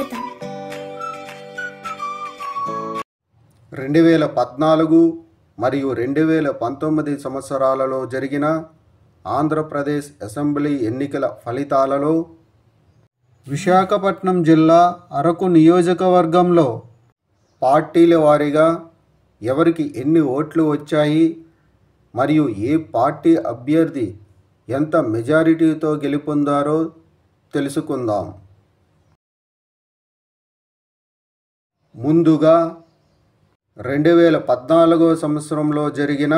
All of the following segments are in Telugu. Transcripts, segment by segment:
స్వాగతం. 2014 మరియు 2019 సంవత్సరాలలో జరిగిన ఆంధ్రప్రదేశ్ అసెంబ్లీ ఎన్నికల ఫలితాలలో విశాఖపట్నం జిల్లా అరకు నియోజకవర్గంలో పార్టీల వారీగా ఎవరికి ఎన్ని ఓట్లు వచ్చాయి మరియు ఏ పార్టీ అభ్యర్థి ఎంత మెజారిటీతో గెలుపొందారో తెలుసుకుందాం. ముందుగా 2014 సంవత్సరంలో జరిగిన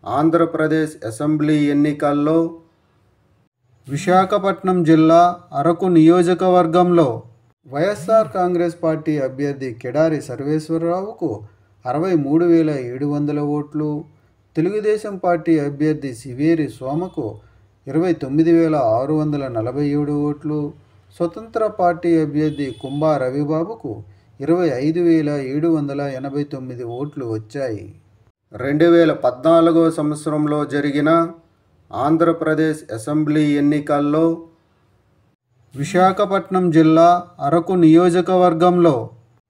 ఆంధ్రప్రదేశ్ అసెంబ్లీ ఎన్నికల్లో విశాఖపట్నం జిల్లా అరకు నియోజకవర్గంలో వైఎస్ఆర్ కాంగ్రెస్ పార్టీ అభ్యర్థి కెడారి సర్వేశ్వరరావుకు 63,700 ఓట్లు, తెలుగుదేశం పార్టీ అభ్యర్థి సివేరి సోమకు 29,647 ఓట్లు, స్వతంత్ర పార్టీ అభ్యర్థి కుంభా రవిబాబుకు 25,789 ఓట్లు వచ్చాయి. 2014 సంవత్సరంలో జరిగిన ఆంధ్రప్రదేశ్ అసెంబ్లీ ఎన్నికల్లో విశాఖపట్నం జిల్లా అరకు నియోజకవర్గంలో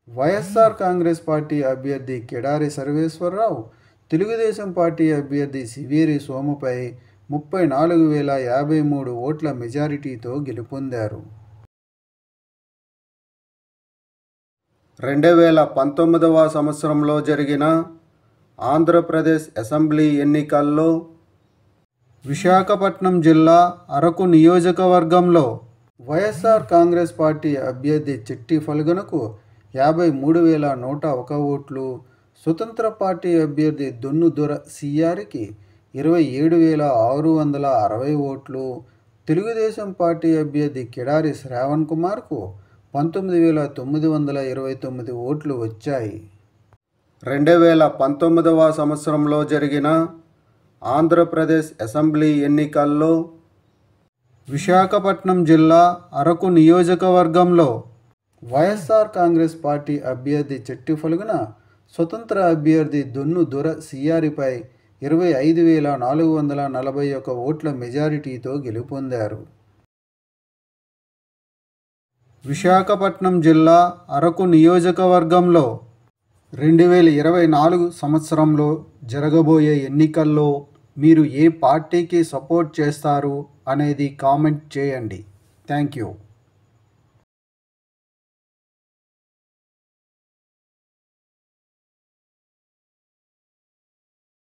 వైఎస్ఆర్ కాంగ్రెస్ పార్టీ అభ్యర్థి కెడారి సర్వేశ్వరరావు తెలుగుదేశం పార్టీ అభ్యర్థి సివేరి సోముపై 34,053 ఓట్ల మెజారిటీతో గెలుపొందారు. 2019 సంవత్సరంలో జరిగిన ఆంధ్రప్రదేశ్ అసెంబ్లీ ఎన్నికల్లో విశాఖపట్నం జిల్లా అరకు నియోజకవర్గంలో వైఎస్ఆర్ కాంగ్రెస్ పార్టీ అభ్యర్థి చెట్టి ఫల్గుణకు 53,101 ఓట్లు, స్వతంత్ర పార్టీ అభ్యర్థి దొన్ను దొర సిఆర్కి 27,660 ఓట్లు, తెలుగుదేశం పార్టీ అభ్యర్థి కెడారి శ్రావణ్ కుమార్కు 19,929 ఓట్లు వచ్చాయి. 2019 సంవత్సరంలో జరిగిన ఆంధ్రప్రదేశ్ అసెంబ్లీ ఎన్నికల్లో విశాఖపట్నం జిల్లా అరకు నియోజకవర్గంలో వైఎస్ఆర్ కాంగ్రెస్ పార్టీ అభ్యర్థి చెట్టి ఫల్గుణ స్వతంత్ర అభ్యర్థి దొన్ను దొర సిఆర్పై 25,441 ఓట్ల మెజారిటీతో గెలుపొందారు. విశాఖపట్నం జిల్లా అరకు నియోజకవర్గంలో 2024 సంవత్సరంలో జరగబోయే ఎన్నికల్లో మీరు ఏ పార్టీకి సపోర్ట్ చేస్తారు అనేది కామెంట్ చేయండి. Thank you.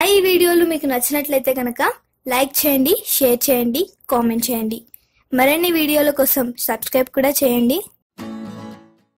ఈ వీడియోలు మీకు నచ్చినట్లయితే కనుక లైక్ చేయండి, షేర్ చేయండి, కామెంట్ చేయండి. మరిన్ని వీడియోల కోసం సబ్స్క్రైబ్ కూడా చేయండి.